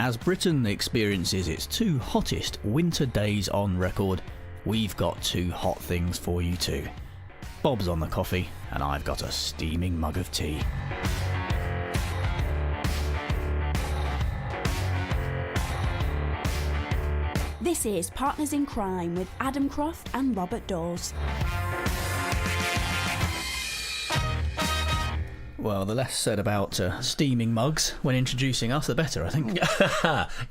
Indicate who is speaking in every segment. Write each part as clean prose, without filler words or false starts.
Speaker 1: As Britain experiences its 2 hottest winter days on record, we've got 2 hot things for you too. Bob's on the coffee, and I've got a steaming mug of tea.
Speaker 2: This is Partners in Crime with Adam Croft and Robert Dawes.
Speaker 1: Well, the less said about steaming mugs when introducing us, the better, I think.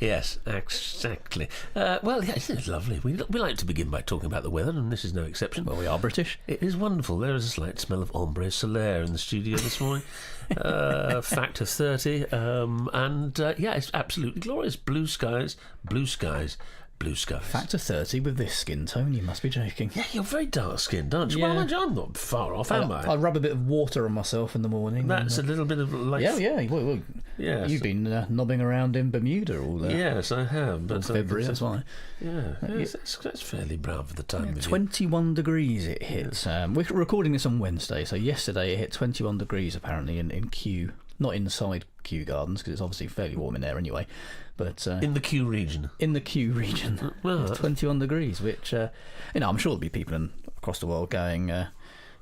Speaker 3: Yes, exactly. Well, yeah, isn't it lovely? We like to begin by talking about the weather, and this is no exception.
Speaker 1: Well, we are British.
Speaker 3: It is wonderful. There is a slight smell of ombre solaire in the studio this morning. Factor 30. Yeah, it's absolutely glorious. Blue skies, blue skies. Blue skies.
Speaker 1: Factor 30 with this skin tone, you must be joking.
Speaker 3: Yeah, you're very dark-skinned, aren't you?
Speaker 1: Yeah.
Speaker 3: Well, I'm not far off, am I?
Speaker 1: I rub a bit of water on myself in the morning.
Speaker 3: That's a little bit of like...
Speaker 1: Yeah. Well,
Speaker 3: yes.
Speaker 1: You've been knobbing around in Bermuda all day.
Speaker 3: Yes, I have. But
Speaker 1: February, that's why.
Speaker 3: Yeah, it's fairly brown for the time of year.
Speaker 1: 21 degrees it hit. We're recording this on Wednesday, so yesterday it hit 21 degrees apparently in Kew. Not inside Kew Gardens, because it's obviously fairly warm in there anyway. But
Speaker 3: in the Kew region.
Speaker 1: In the Kew region.
Speaker 3: Well,
Speaker 1: it's 21 degrees, which, I'm sure there'll be people across the world going, not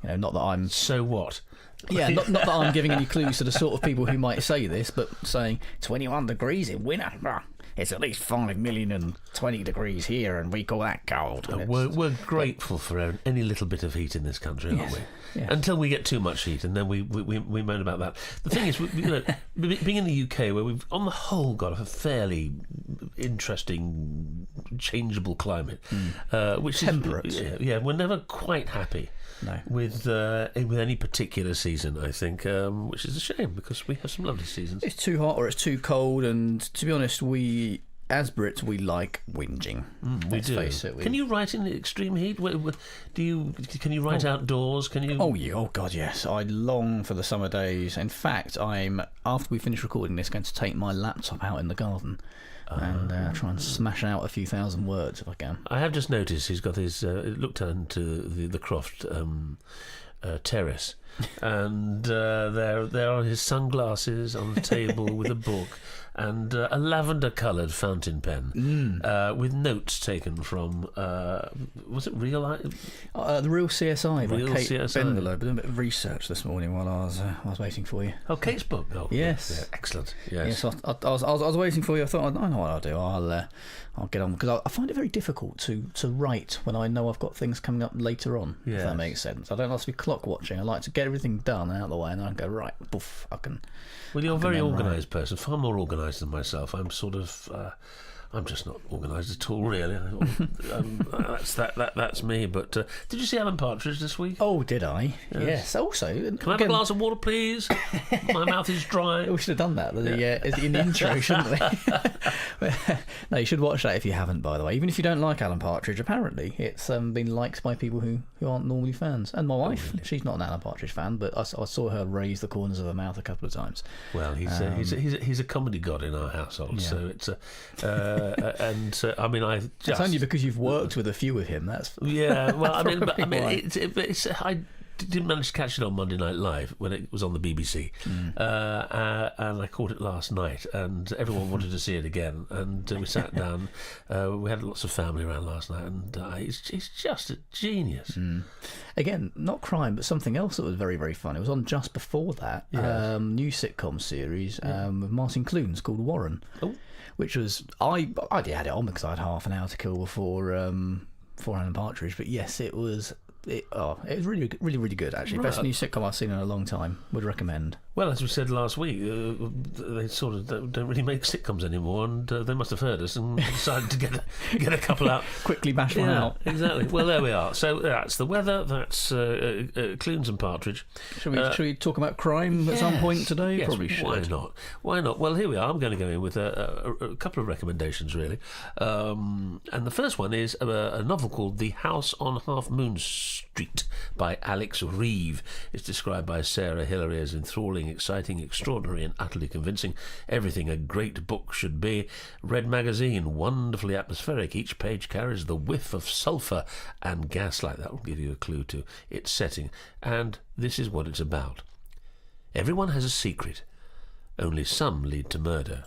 Speaker 1: that I'm...
Speaker 3: So what?
Speaker 1: Yeah, not that I'm giving any clues to the sort of people who might say this, but saying 21 degrees in winter. It's at least 5,020 degrees here, and we call that cold.
Speaker 3: We're grateful for any little bit of heat in this country, aren't we?
Speaker 1: Yes.
Speaker 3: Until we get too much heat, and then we moan about that. The thing is, being in the UK, where we've on the whole got a fairly interesting, changeable climate, which
Speaker 1: temperate.
Speaker 3: We're never quite happy.
Speaker 1: No.
Speaker 3: With any particular season, I think, which is a shame because we have some lovely seasons.
Speaker 1: It's too hot or it's too cold, and to be honest, we, as Brits, we like whinging.
Speaker 3: We do.
Speaker 1: Face it,
Speaker 3: Can you write in extreme heat? Can you write outdoors? Can you?
Speaker 1: Oh God, yes. I long for the summer days. In fact, after we finish recording this, going to take my laptop out in the garden and try and smash out a few thousand words if I can.
Speaker 3: I have just noticed he's got his looked into the Croft terrace, and there are his sunglasses on the table with a book and a lavender-coloured fountain pen with notes taken from was it Real
Speaker 1: the Real CSI by
Speaker 3: Real
Speaker 1: Kate
Speaker 3: CSI.
Speaker 1: Bendelow. Doing a bit of research this morning while I was waiting for you.
Speaker 3: Oh, Kate's book. Oh,
Speaker 1: yes.
Speaker 3: Yeah, excellent. Yes.
Speaker 1: I was waiting for you. I thought I know what I'll do. I'll get on because I find it very difficult to write when I know I've got things coming up later on.
Speaker 3: Yes.
Speaker 1: If that makes sense. I don't like to be clock watching. I like to get everything done out of the way and then I go right. Poof. I can.
Speaker 3: Well, you're a very organised person, far more organised than myself. I'm sort of, I'm just not organised at all, really. That's me. But did you see Alan Partridge this week?
Speaker 1: Oh, did I? Yes. Also,
Speaker 3: can I have a glass of water, please? My mouth is dry.
Speaker 1: We should have done that in the intro, shouldn't we? No, you should watch that if you haven't, by the way. Even if you don't like Alan Partridge, apparently it's been liked by people who aren't normally fans. And my wife, she's not an Alan Partridge fan, but I saw her raise the corners of her mouth a couple of times.
Speaker 3: Well, he's a comedy god in our household, so it's
Speaker 1: It's only because you've worked with a few of him. That's
Speaker 3: I didn't manage to catch it on Monday Night Live when it was on the BBC, and I caught it last night, and everyone wanted to see it again, and we sat down. We had lots of family around last night, and he's just a genius.
Speaker 1: Again, not crime, but something else that was very, very fun. It was on just before that, new sitcom series with Martin Clunes called Warren. Oh. Which was I had it on because I had half an hour to kill before Alan Partridge. But yes, it was really, really, really good actually. Best new sitcom I've seen in a long time. Would recommend.
Speaker 3: Well, as we said last week, they sort of don't really make sitcoms anymore, and they must have heard us and decided to get a couple out.
Speaker 1: Quickly bash one out.
Speaker 3: Exactly. Well, there we are. So that's the weather. That's Clunes and Partridge.
Speaker 1: Should we talk about crime at some point today?
Speaker 3: Yes,
Speaker 1: Probably should.
Speaker 3: Why not? Well, here we are. I'm going to go in with a couple of recommendations, really. And the first one is a novel called The House on Half Moon Street by Alex Reeve. It's described by Sarah Hillary as enthralling, exciting, extraordinary and utterly convincing. Everything a great book should be. Red Magazine, wonderfully atmospheric. Each page carries the whiff of sulphur and gaslight. That will give you a clue to its setting. And this is what it's about. Everyone has a secret. Only some lead to murder.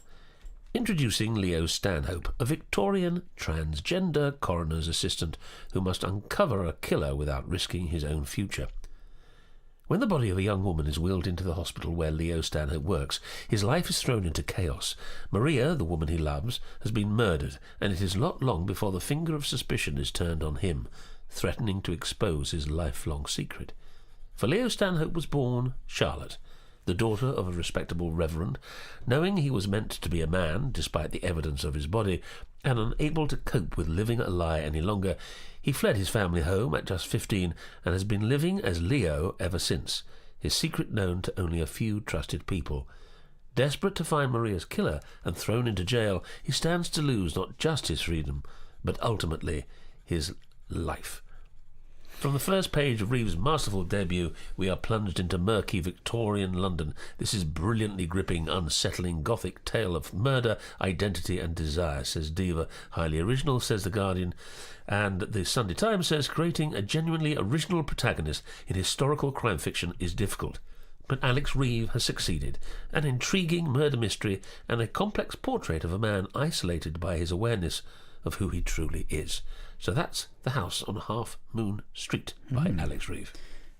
Speaker 3: Introducing Leo Stanhope, a Victorian transgender coroner's assistant who must uncover a killer without risking his own future. When the body of a young woman is wheeled into the hospital where Leo Stanhope works, his life is thrown into chaos. Maria, the woman he loves, has been murdered, and it is not long before the finger of suspicion is turned on him, threatening to expose his lifelong secret. For Leo Stanhope was born Charlotte, the daughter of a respectable reverend. Knowing he was meant to be a man, despite the evidence of his body, and unable to cope with living a lie any longer, he fled his family home at just 15 and has been living as Leo ever since, his secret known to only a few trusted people. Desperate to find Maria's killer and thrown into jail, he stands to lose not just his freedom, but ultimately his life. From the first page of Reeves' masterful debut, we are plunged into murky Victorian London. This is brilliantly gripping, unsettling Gothic tale of murder, identity and desire, says Diva. Highly original, says The Guardian. And the Sunday Times says creating a genuinely original protagonist in historical crime fiction is difficult. But Alex Reeve has succeeded. An intriguing murder mystery and a complex portrait of a man isolated by his awareness of who he truly is. So that's The House on Half Moon Street by Alex Reeve.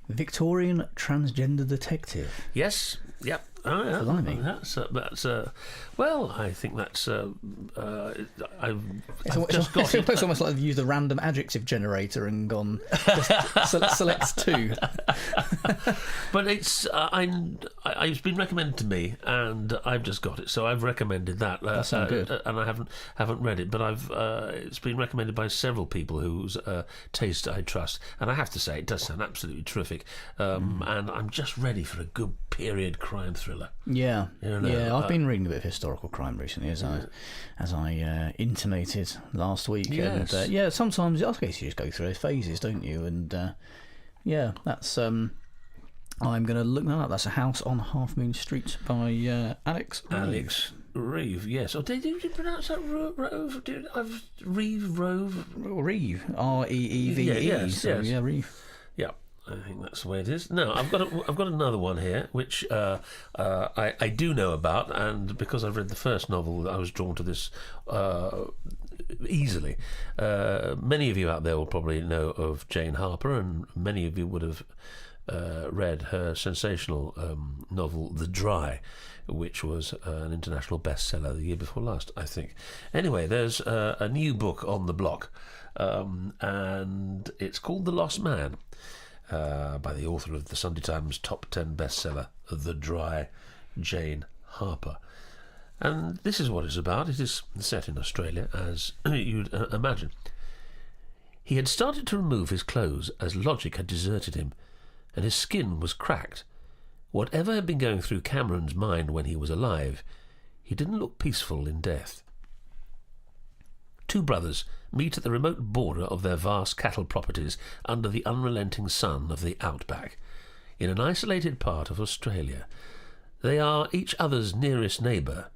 Speaker 1: Victorian transgender detective.
Speaker 3: Yes, yep. Oh, yeah.
Speaker 1: Blimey.
Speaker 3: Well, I think that's. I've just got it.
Speaker 1: It's almost like they've used a random adjective generator and gone selects two.
Speaker 3: But it's it's been recommended to me, and I've just got it, so I've recommended that.
Speaker 1: That sounds good.
Speaker 3: And I haven't read it, but it's been recommended by several people whose taste I trust, and I have to say it does sound absolutely terrific. And I'm just ready for a good period crime thriller.
Speaker 1: Yeah,
Speaker 3: You know,
Speaker 1: yeah. I've been reading a bit of historical crime recently, as I intimated last week.
Speaker 3: Yes.
Speaker 1: And sometimes I guess you just go through phases, don't you? And that's. I'm going to look that up. That's A House on Half Moon Street by Alex
Speaker 3: Reeve, yes. Oh, did you pronounce that Rove? Reeve, Rove?
Speaker 1: Reeve, R-E-E-V-E.
Speaker 3: Yes.
Speaker 1: Yeah, Reeve.
Speaker 3: Yeah, I think that's the way it is. No, I've got another one here, which I do know about, and because I've read the first novel, I was drawn to this easily. Many of you out there will probably know of Jane Harper, and many of you would have read her sensational novel The Dry, which was an international bestseller the year before last, I think. Anyway, there's a new book on the block, and it's called The Lost Man, by the author of the Sunday Times top 10 bestseller, The Dry, Jane Harper. And this is what it's about. It is set in Australia, as you'd imagine. He had started to remove his clothes as logic had deserted him, and his skin was cracked. Whatever had been going through Cameron's mind when he was alive, he didn't look peaceful in death. Two brothers meet at the remote border of their vast cattle properties under the unrelenting sun of the outback, in an isolated part of Australia. They are each other's nearest neighbour,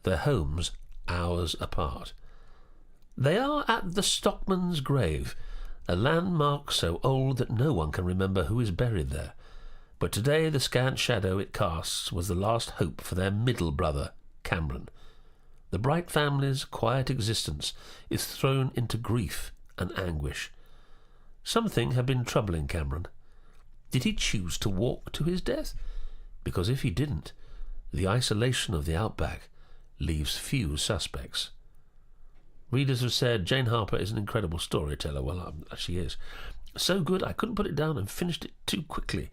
Speaker 3: their homes hours apart. They are at the Stockman's grave, a landmark so old that no one can remember who is buried there. But today the scant shadow it casts was the last hope for their middle brother, Cameron. The Bright family's quiet existence is thrown into grief and anguish. Something had been troubling Cameron. Did he choose to walk to his death? Because if he didn't, the isolation of the outback leaves few suspects. Readers have said Jane Harper is an incredible storyteller. Well, she is. So good I couldn't put it down and finished it too quickly.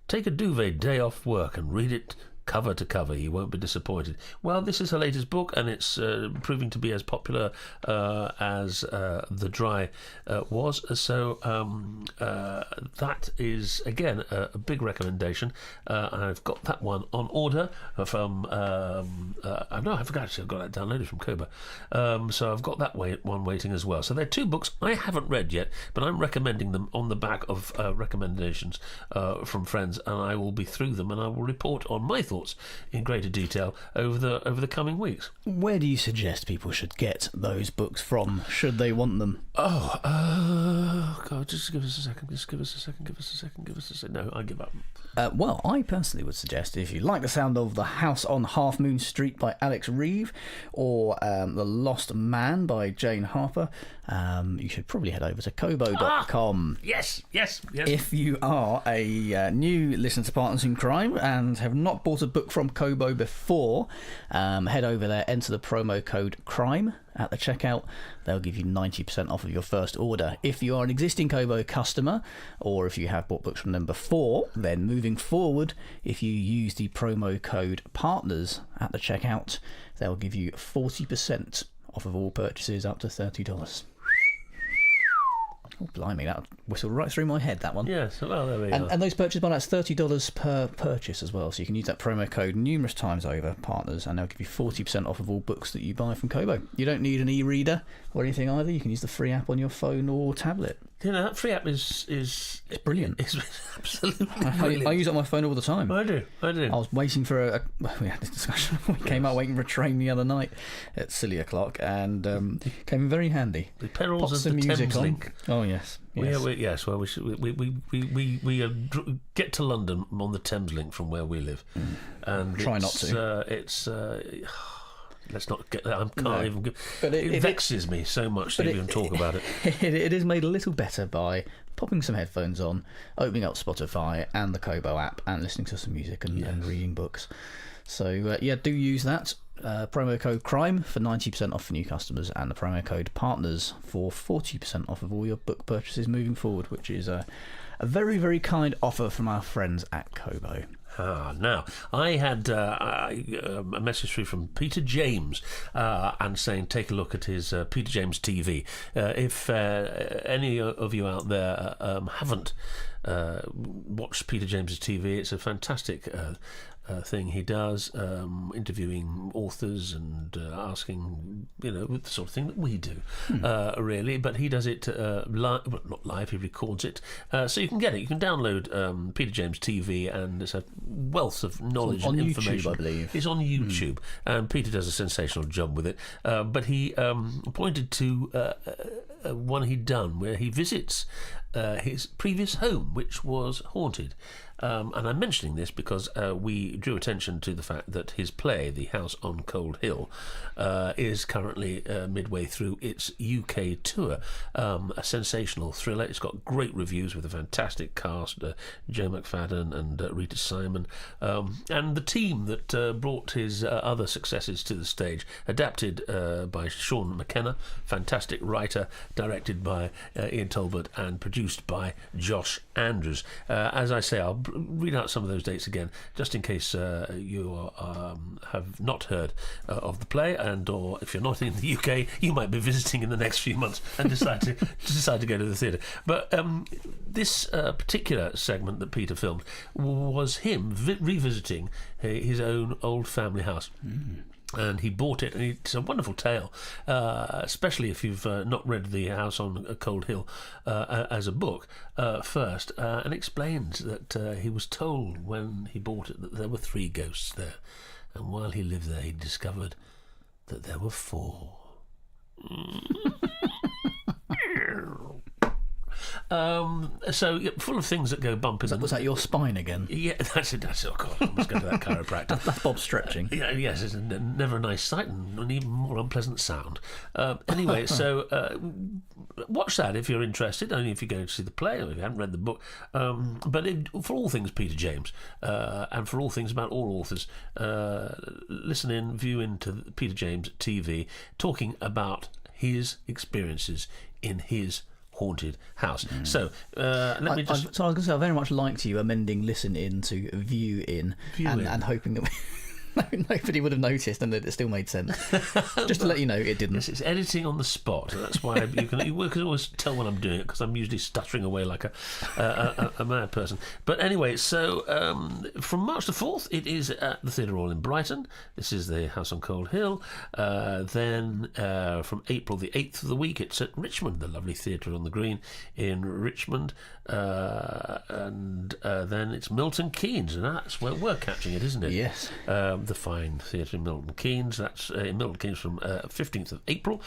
Speaker 3: Take a duvet day off work and read it cover to cover. You won't be disappointed. Well, this is her latest book, and it's proving to be as popular as The Dry was. So that is, again, a big recommendation. I've got that one on order from... I've got that downloaded from Koba. So I've got that one waiting as well. So they're two books I haven't read yet, but I'm recommending them on the back of recommendations from friends, and I will be through them, and I will report on my thoughts thoughts in greater detail over the coming weeks.
Speaker 1: Where do you suggest people should get those books from, should they want them?
Speaker 3: God, just give us a second. No, I give up.
Speaker 1: Well, I personally would suggest, if you like the sound of The House on Half Moon Street by Alex Reeve, or The Lost Man by Jane Harper, you should probably head over to kobo.com.
Speaker 3: Yes.
Speaker 1: If you are a new listener to Partners in Crime and have not bought a book from Kobo before, head over there, enter the promo code CRIME at the checkout. They'll give you 90% off of your first order. If you are an existing Kobo customer, or if you have bought books from them before, then moving forward, if you use the promo code PARTNERS at the checkout, they'll give you 40% off of all purchases up to $30. Oh, blimey, that whistled right through my head, that one.
Speaker 3: Yes, well, there we go.
Speaker 1: And those purchases, by that's $30 per purchase as well, so you can use that promo code numerous times over, Partners, and they'll give you 40% off of all books that you buy from Kobo. You don't need an e-reader or anything either. You can use the free app on your phone or tablet.
Speaker 3: You know, that free app is
Speaker 1: It's brilliant.
Speaker 3: It's absolutely brilliant.
Speaker 1: I use it on my phone all the time.
Speaker 3: I do.
Speaker 1: I was waiting for we had this discussion. We came out waiting for a train the other night at silly o'clock, and came in very handy.
Speaker 3: The perils
Speaker 1: Pops
Speaker 3: of the
Speaker 1: music
Speaker 3: Thames
Speaker 1: on.
Speaker 3: Link.
Speaker 1: Oh yes.
Speaker 3: Yes. Well, we get to London on the Thames Link from where we live, and
Speaker 1: try not to.
Speaker 3: Let's not get that. I can't even.
Speaker 1: But
Speaker 3: it vexes me so much to even talk about it.
Speaker 1: It is made a little better by popping some headphones on, opening up Spotify and the Kobo app, and listening to some music and reading books. So do use that. Promo code CRIME for 90% off for new customers, and the promo code PARTNERS for 40% off of all your book purchases moving forward, which is a very, very kind offer from our friends at Kobo.
Speaker 3: Now, I had a message through from Peter James and saying take a look at his Peter James TV. If any of you out there haven't watched Peter James's TV, it's a fantastic thing he does, interviewing authors and asking, the sort of thing that we do, really. But he does it live, well, not live, he records it. So you can get it. You can download Peter James TV, and it's a wealth of knowledge and information.
Speaker 1: YouTube, I believe.
Speaker 3: It's on YouTube, and Peter does a sensational job with it. But he pointed to one he'd done where he visits his previous home, which was haunted. And I'm mentioning this because we drew attention to the fact that his play, The House on Cold Hill, is currently midway through its UK tour. A sensational thriller. It's got great reviews with a fantastic cast, Joe McFadden and Rita Simon, and the team that brought his other successes to the stage, adapted by Sean McKenna, fantastic writer, directed by Ian Talbot and produced by Josh Andrews. As I say, I'll read out some of those dates again, just in case you have not heard of the play, or if you're not in the UK, you might be visiting in the next few months and decide to go to the theatre. But this particular segment that Peter filmed was him revisiting his own old family house. And he bought it, and it's a wonderful tale, especially if you've not read The House on a Cold Hill as a book first, and explains that he was told when he bought it that there were 3 ghosts there, and while he lived there he discovered that there were 4. So full of things that go bump in.
Speaker 1: Was that your spine again?
Speaker 3: Yeah, that's it. Oh God, I must go to that chiropractor.
Speaker 1: That's Bob stretching.
Speaker 3: Yes, it's never a nice sight and an even more unpleasant sound. Anyway, so watch that if you're interested. Only if you're going to see the play or if you haven't read the book. But for all things Peter James, and for all things about all authors, listen in, view into Peter James TV, talking about his experiences in his haunted house. So let me just...
Speaker 1: So I was going to say, I very much liked you amending listen in to view in, and hoping that Nobody would have noticed, and it still made sense. Just to let you know, it didn't.
Speaker 3: Yes, it's editing on the spot. That's why you can always tell when I'm doing it, because I'm usually stuttering away like a mad person. But anyway, so from March the 4th, it is at the Theatre Royal in Brighton. This is the House on Cold Hill. Then from April the 8th of the week, it's at Richmond, the lovely Theatre on the Green in Richmond. And then it's Milton Keynes, and that's where we're catching it, isn't it?
Speaker 1: Yes.
Speaker 3: The fine theatre in Milton Keynes. That's in Milton Keynes from 15th of April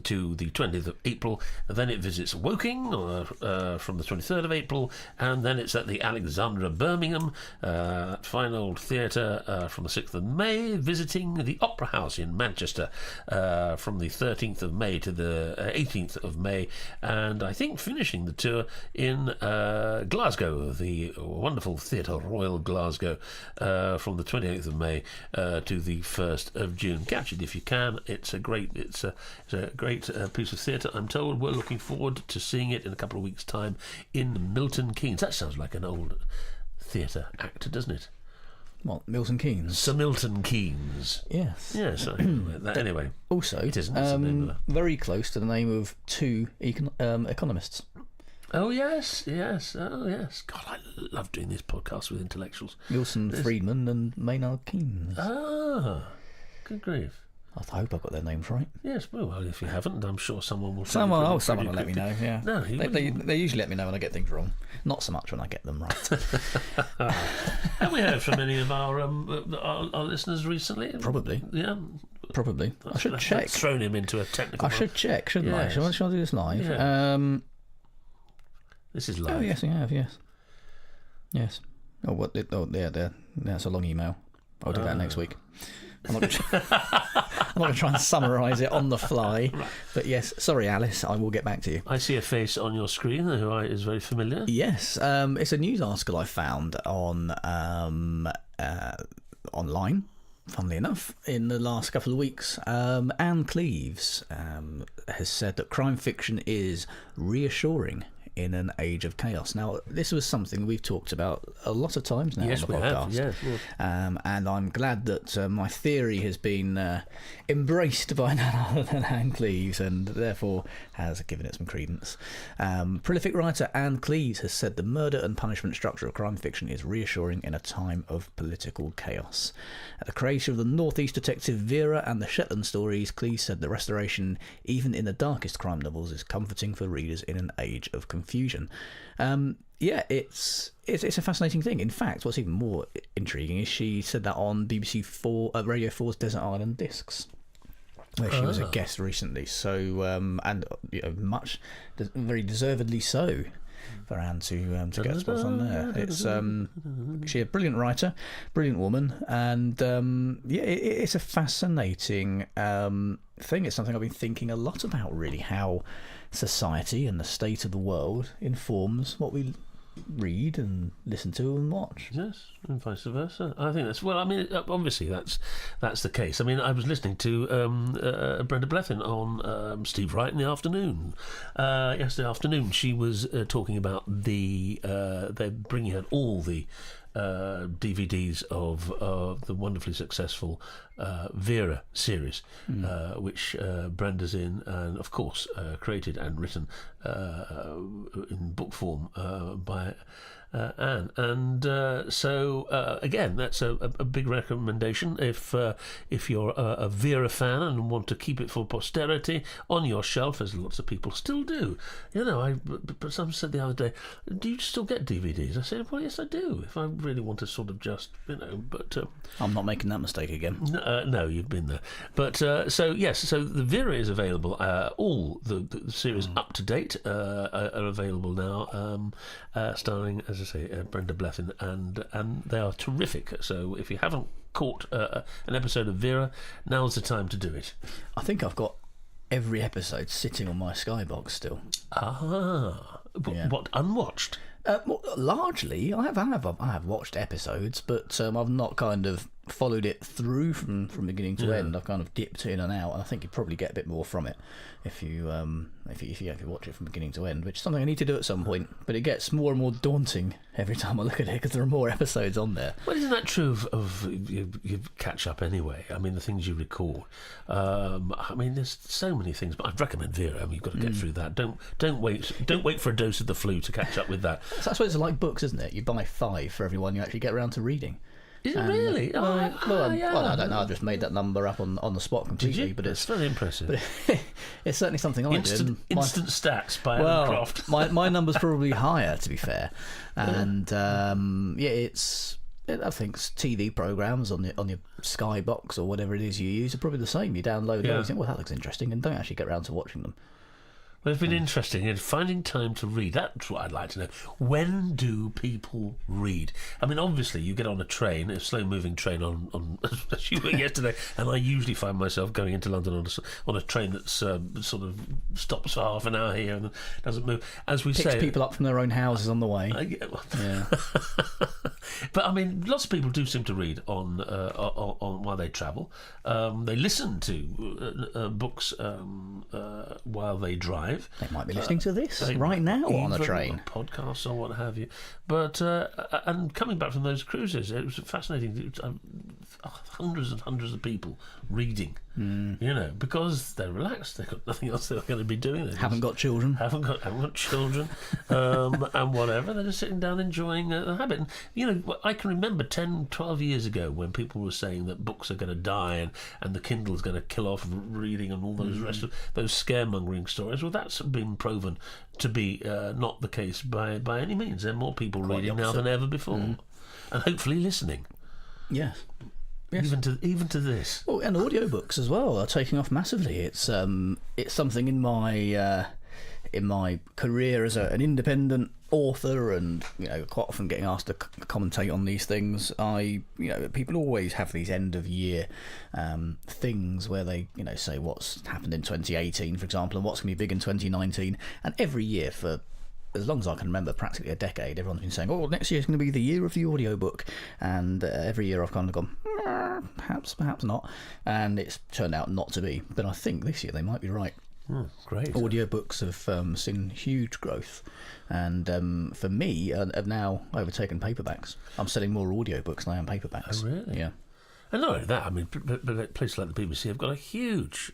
Speaker 3: to the 20th of April. And then it visits Woking from the 23rd of April, and then it's at the Alexandra, Birmingham, that fine old theatre from the 6th of May, visiting the Opera House in Manchester from the 13th of May to the 18th of May, and I think finishing the tour in Glasgow, the wonderful Theatre Royal Glasgow, from the 28th of May to the 1st of June. Catch it if you can. It's a great piece of theatre. I'm told we're looking forward to seeing it in a couple of weeks' time in Milton Keynes. That sounds like an old theatre actor, doesn't it?
Speaker 1: What, Milton Keynes?
Speaker 3: Sir Milton Keynes.
Speaker 1: Yes.
Speaker 3: Yes. Anyway.
Speaker 1: Also,
Speaker 3: it isn't. It's the name of
Speaker 1: very close to the name of two economists.
Speaker 3: Oh yes. Oh yes. God, I love doing this podcast with intellectuals.
Speaker 1: Wilson Friedman and Maynard Keynes.
Speaker 3: Ah, good grief.
Speaker 1: I hope I've got their names right.
Speaker 3: Yes, well, if you haven't, I'm sure someone will.
Speaker 1: Someone will let me know. Yeah.
Speaker 3: No,
Speaker 1: they usually let me know when I get things wrong. Not so much when I get them right.
Speaker 3: Have we heard from any of our listeners recently?
Speaker 1: Probably.
Speaker 3: Yeah.
Speaker 1: Probably. I should check.
Speaker 3: That's thrown him into a technical.
Speaker 1: I should check, shouldn't I? Shall I do this live?
Speaker 3: Yeah. This is live.
Speaker 1: Oh yes, I have. Yes. Oh, what? Yeah. That's a long email. I'll do that next week. I'm not going to try and summarise it on the fly. Right. But yes, sorry, Alice, I will get back to you.
Speaker 3: I see a face on your screen who is very familiar.
Speaker 1: Yes, it's a news article I found on online, funnily enough, in the last couple of weeks. Anne Cleeves has said that crime fiction is reassuring in an age of chaos. Now, this was something we've talked about a lot of times now on the podcast.
Speaker 3: Yes, we have.
Speaker 1: And I'm glad that my theory has been embraced by none other than Anne Cleeves, and therefore has given it some credence. Prolific writer Anne Cleeves has said the murder and punishment structure of crime fiction is reassuring in a time of political chaos. At the creation of the Northeast detective Vera and the Shetland stories, Cleeves said the restoration, even in the darkest crime novels, is comforting for readers in an age of confusion. It's a fascinating thing. In fact, what's even more intriguing is she said that on BBC 4, Radio 4's Desert Island Discs, where she was a guest recently. So, and very deservedly so, for Anne to get a spot on there. It's she's a brilliant writer, brilliant woman, and it's a fascinating thing. It's something I've been thinking a lot about, really, how society and the state of the world informs what we read and listen to and watch.
Speaker 3: Yes, and vice versa. I think that's, well, I mean, obviously that's the case. I mean, I was listening to Brenda Blethyn on Steve Wright in the afternoon. Yesterday afternoon, she was talking about they're bringing out all the DVDs of the wonderfully successful Vera series, which Brenda's in, and of course created and written in book form by Anne. And so again, that's a big recommendation if you're a Vera fan and want to keep it for posterity on your shelf, as lots of people still do. You know, but some said the other day, do you still get DVDs? I said, well, yes, I do, if I really want to sort of just, but
Speaker 1: I'm not making that mistake again.
Speaker 3: No, you've been there. But so yes, so the Vera is available. All the series up to date are available now, starring, as I say, Brenda Blethyn, and they are terrific. So if you haven't caught an episode of Vera, now's the time to do it.
Speaker 1: I think I've got every episode sitting on my Skybox still.
Speaker 3: What, unwatched?
Speaker 1: Largely, I have watched episodes, but I've not kind of followed it through from beginning to end. I've kind of dipped in and out, and I think you probably get a bit more from it if you watch it from beginning to end, which is something I need to do at some point. But it gets more and more daunting every time I look at it because there are more episodes on there.
Speaker 3: Well, isn't that true of you catch up anyway? I mean, the things you record. I mean, there's so many things, but I'd recommend Vera. I mean, you've got to get through that. Don't wait for a dose of the flu to catch up with that.
Speaker 1: So that's what it's like books, isn't it? You buy 5 for every one you actually get around to reading.
Speaker 3: Is it really?
Speaker 1: Well, I don't know. I just made that number up on the spot completely.
Speaker 3: Did you?
Speaker 1: But it's
Speaker 3: very impressive.
Speaker 1: But it's certainly something I did.
Speaker 3: Instant stats by Adam Croft.
Speaker 1: my number's probably higher, to be fair. And I think TV programs on your Sky box or whatever it is you use are probably the same. You download those, you think, well, that looks interesting, and don't actually get around to watching them.
Speaker 3: Well, it's been interesting in finding time to read. That's what I'd like to know. When do people read? I mean, obviously, you get on a train, a slow-moving train on as you were yesterday, and I usually find myself going into London on a train that's sort of stops for half an hour here and doesn't move. As we
Speaker 1: Picks
Speaker 3: say,
Speaker 1: people up from their own houses on the way.
Speaker 3: Yeah. But I mean, lots of people do seem to read on while they travel. They listen to books while they drive.
Speaker 1: They might be listening to this right now on a train.
Speaker 3: Podcasts or what have you. But and coming back from those cruises, it was fascinating. Hundreds and hundreds of people reading, because they're relaxed. They've got nothing else they're going to be doing. They
Speaker 1: haven't got children.
Speaker 3: Haven't got children, and whatever. They're just sitting down enjoying the habit. And, I can remember 10, 12 years ago when people were saying that books are going to die and the Kindle is going to kill off reading and all those rest of those scaremongering stories. Well, that's been proven to be not the case by any means. There are more people reading now than ever before, and hopefully listening.
Speaker 1: Yes.
Speaker 3: Even to this.
Speaker 1: Oh, and audiobooks as well are taking off massively. It's something in my career as an independent author, and quite often getting asked to commentate on these things. People always have these end of year things where they say what's happened in 2018, for example, and what's going to be big in 2019. And every year for as long as I can remember, practically a decade, everyone's been saying, next year's going to be the year of the audiobook. And every year I've kind of gone, perhaps not. And it's turned out not to be. But I think this year they might be right.
Speaker 3: Great.
Speaker 1: Audiobooks have seen huge growth. And for me, have now overtaken paperbacks. I'm selling more audiobooks than I am paperbacks.
Speaker 3: Oh, really?
Speaker 1: Yeah.
Speaker 3: And not only that, I mean, places like the BBC have got a huge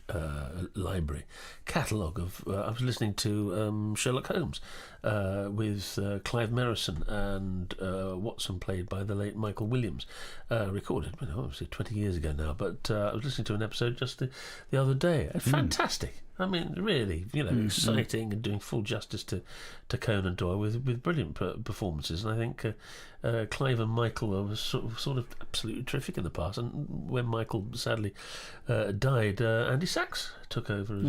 Speaker 3: library catalogue of. I was listening to Sherlock Holmes with Clive Merrison and Watson, played by the late Michael Williams, recorded, obviously 20 years ago now. But I was listening to an episode just the other day. Fantastic. I mean, really, exciting and doing full justice to Conan Doyle with brilliant performances. And I think Clive and Michael were sort of absolutely terrific in the past. And when Michael sadly died, Andy Sachs took over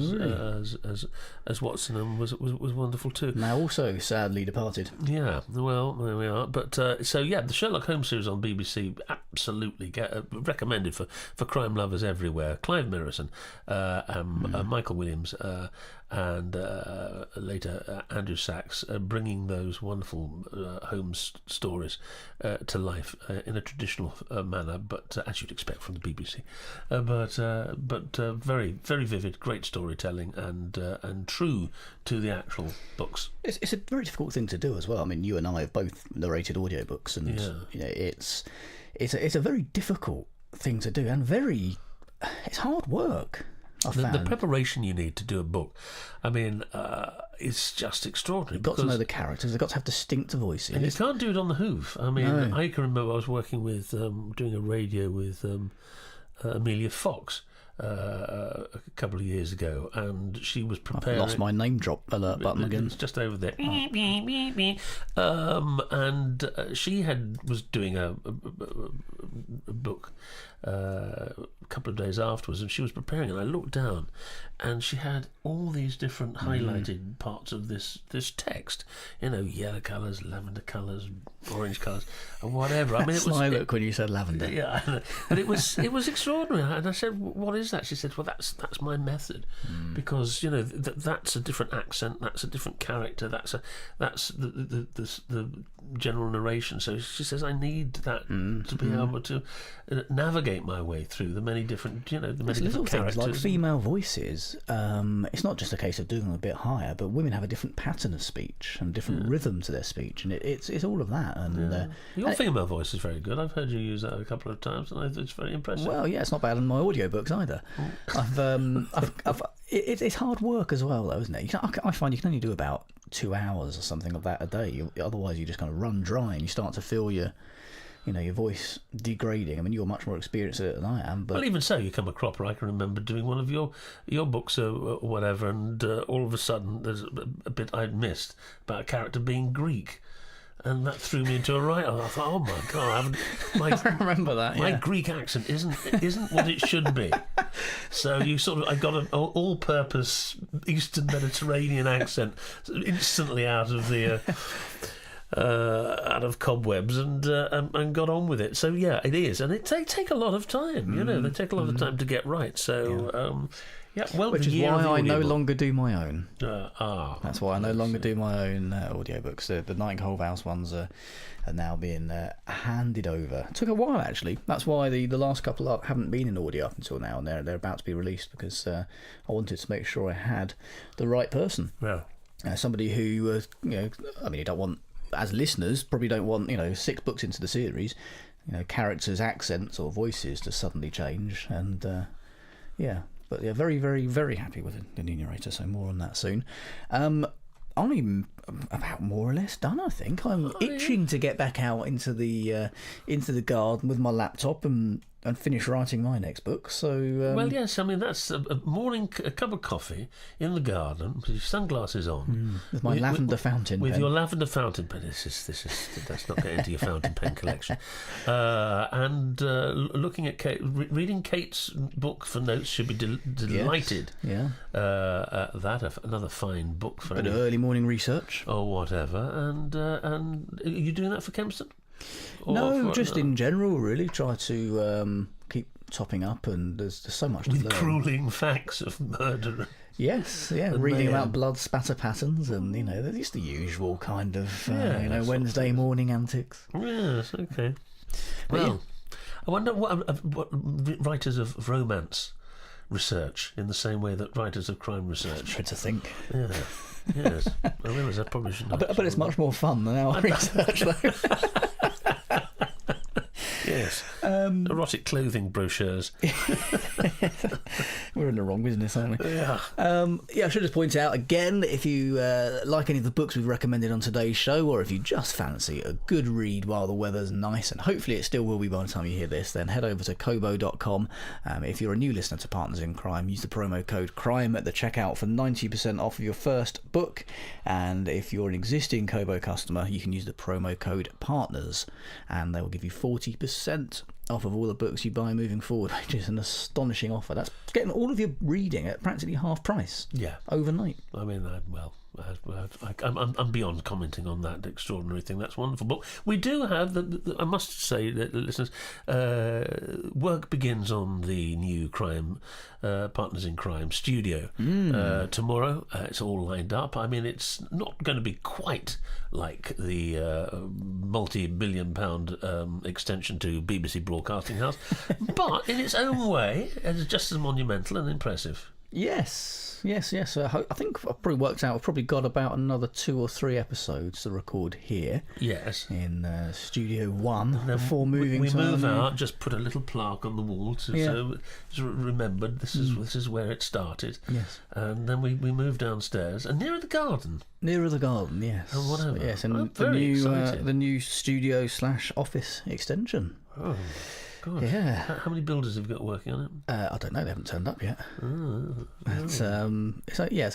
Speaker 3: as Watson, and was wonderful too.
Speaker 1: Now also sadly departed.
Speaker 3: Yeah, well, there we are. But the Sherlock Holmes series on BBC, absolutely recommended for crime lovers everywhere. Clive Merrison, Michael Williams, and later Andrew Sachs, bringing those wonderful Holmes stories to life in a traditional manner, but as you'd expect from the BBC. But very, very vivid, great storytelling, and true to the actual books.
Speaker 1: It's a very difficult thing to do as well. I mean, you and I have both narrated audiobooks, and it's a very difficult thing to do, and it's hard work.
Speaker 3: The preparation you need to do a book, I mean, it's just extraordinary.
Speaker 1: You've got to know the characters. They've got to have distinct voices.
Speaker 3: And you can't do it on the hoof. I mean, I can remember I was working with, doing a radio with Amelia Fox a couple of years ago, and she was preparing.
Speaker 1: I've lost my name drop alert button again.
Speaker 3: It's just over there. And she was doing a book couple of days afterwards, and she was preparing, and I looked down, and she had all these different highlighted parts of this text. Yellow colours, lavender colours, orange colours, and whatever. I mean, it was.
Speaker 1: I look when you said lavender.
Speaker 3: Yeah, but it was extraordinary. And I said, "What is that?" She said, "Well, that's my method, because that's a different accent, that's a different character, that's the general narration." So she says, "I need that to be able to navigate my way through the many different, the many
Speaker 1: It's little
Speaker 3: different
Speaker 1: things
Speaker 3: characters."
Speaker 1: like female voices. It's not just a case of doing them a bit higher, but women have a different pattern of speech and different rhythm to their speech, and it's all of that. And
Speaker 3: your female voice is very good. I've heard you use that a couple of times, and it's very impressive.
Speaker 1: Well, yeah, it's not bad in my audiobooks either. It's hard work as well, though, isn't it? I find you can only do about 2 hours or something of that a day. Otherwise, you just kind of run dry, and you start to feel your voice degrading. I mean, you're much more experienced at it than I am. But
Speaker 3: well, even so, you come a cropper. I can remember doing one of your books or whatever, and all of a sudden there's a bit I'd missed about a character being Greek. And that threw me into a write-off. I thought, oh my God,
Speaker 1: I remember that.
Speaker 3: My Greek accent isn't what it should be. So I got an all-purpose Eastern Mediterranean accent instantly out of the out of cobwebs and got on with it. So yeah, it is, and they take a lot of time. They take a lot of time to get right. So. Well,
Speaker 1: which is why I no longer do my own.
Speaker 3: That's
Speaker 1: why I no longer do my own audiobooks. The Nightingale House ones are now being handed over. It took a while, actually. That's why the last couple haven't been in audio up until now, and they're about to be released, because I wanted to make sure I had the right person.
Speaker 3: Yeah.
Speaker 1: Somebody who, you don't want, as listeners, probably don't want, 6 books into the series, characters' accents or voices to suddenly change, and But yeah, very, very, very happy with the new narrator, so more on that soon. I'm about more or less done, I think. I'm itching to get back out into the garden with my laptop and finish writing my next book. So
Speaker 3: well, yes, I mean, that's a morning cup of coffee in the garden with your sunglasses on,
Speaker 1: with my lavender fountain pen.
Speaker 3: With your lavender fountain pen. Let's not get into your fountain pen collection. And looking at reading Kate's book for notes. Should be delighted.
Speaker 1: Yes. Yeah.
Speaker 3: Another fine book for
Speaker 1: early morning research
Speaker 3: or whatever. And are you doing that for Kempston?
Speaker 1: No, just in general, really. Try to keep topping up, and there's so much to learn.
Speaker 3: With grueling facts of murder.
Speaker 1: Yes, yeah, reading about blood spatter patterns, and just the usual kind of Wednesday morning antics.
Speaker 3: Yes, okay. Well, I wonder what writers of romance research in the same way that writers of crime research.
Speaker 1: Try to think.
Speaker 3: Yeah. Yes, I realise I probably shouldn't.
Speaker 1: But it's much more fun than our research, though.
Speaker 3: Yes. Erotic clothing brochures.
Speaker 1: We're in the wrong business, aren't we?
Speaker 3: Yeah.
Speaker 1: I should just point out again, if you like any of the books we've recommended on today's show, or if you just fancy a good read while the weather's nice, and hopefully it still will be by the time you hear this, then head over to kobo.com. If you're a new listener to Partners in Crime, use the promo code CRIME at the checkout for 90% off of your first book. And if you're an existing Kobo customer, you can use the promo code PARTNERS, and they will give you 40% off of all the books you buy moving forward, which is an astonishing offer. That's getting all of your reading at practically half price.
Speaker 3: Yeah.
Speaker 1: Overnight.
Speaker 3: I mean, I'm beyond commenting on that extraordinary thing. That's wonderful. But we do have, I must say, listeners, work begins on the new Partners in Crime studio tomorrow. It's all lined up. I mean, it's not going to be quite like the multi-billion pound extension to BBC Broadcasting House, but in its own way, it's just as monumental and impressive.
Speaker 1: Yes. I think I've probably worked out. I've probably got about another 2 or 3 episodes to record here.
Speaker 3: Yes.
Speaker 1: In Studio 1 before moving.
Speaker 3: We move out. Just put a little plaque on the wall so remembered this is where it started.
Speaker 1: Yes.
Speaker 3: And then we move downstairs and nearer the garden.
Speaker 1: Nearer the garden, yes.
Speaker 3: And whatever.
Speaker 1: Yes, and the new studio/office extension.
Speaker 3: Oh. God.
Speaker 1: Yeah.
Speaker 3: How many builders have you got working on it?
Speaker 1: I don't know. They haven't turned up yet. It's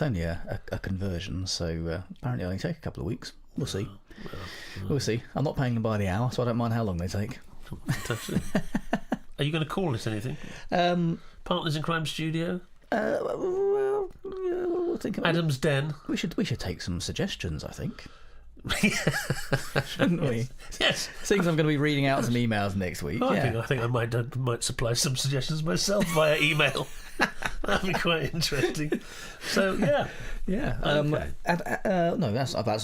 Speaker 1: only a conversion, so apparently it'll only take a couple of weeks. We'll see. We'll see. I'm not paying them by the hour, so I don't mind how long they take.
Speaker 3: Fantastic. Are you going to call it anything? Partners in Crime Studio?
Speaker 1: We'll think about
Speaker 3: Adam's Den?
Speaker 1: We should take some suggestions, I think. Shouldn't we?
Speaker 3: Yes.
Speaker 1: Seeing as I'm going to be reading out some emails next week.
Speaker 3: I think I might supply some suggestions myself via email. That'd be quite interesting. So yeah.
Speaker 1: Okay. I was about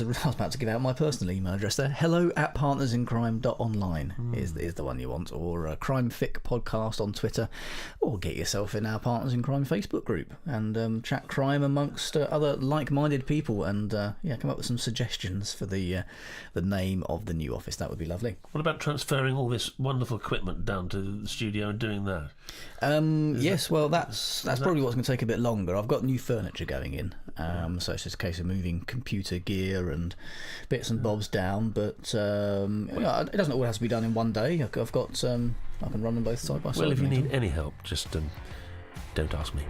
Speaker 1: to give out my personal email address there. hello@partnersincrime.online is the one you want, or Crime Fic Podcast on Twitter, or get yourself in our Partners in Crime Facebook group and chat crime amongst other like-minded people, and come up with some suggestions for the name of the new office. That would be lovely.
Speaker 3: What about transferring all this wonderful equipment down to the studio and doing that?
Speaker 1: That's probably what's going to take a bit longer. I've got new furniture going in, so it's just a case of moving computer gear and bits and bobs down. But it doesn't all have to be done in one day. I've got I can run them both side by side.
Speaker 3: Well, if you need any help, just don't ask me.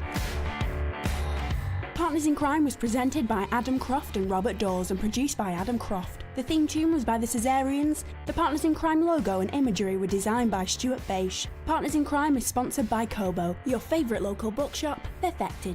Speaker 2: Partners in Crime was presented by Adam Croft and Robert Dawes and produced by Adam Croft. The theme tune was by the Caesareans. The Partners in Crime logo and imagery were designed by Stuart Beisch. Partners in Crime is sponsored by Kobo, your favourite local bookshop, perfected.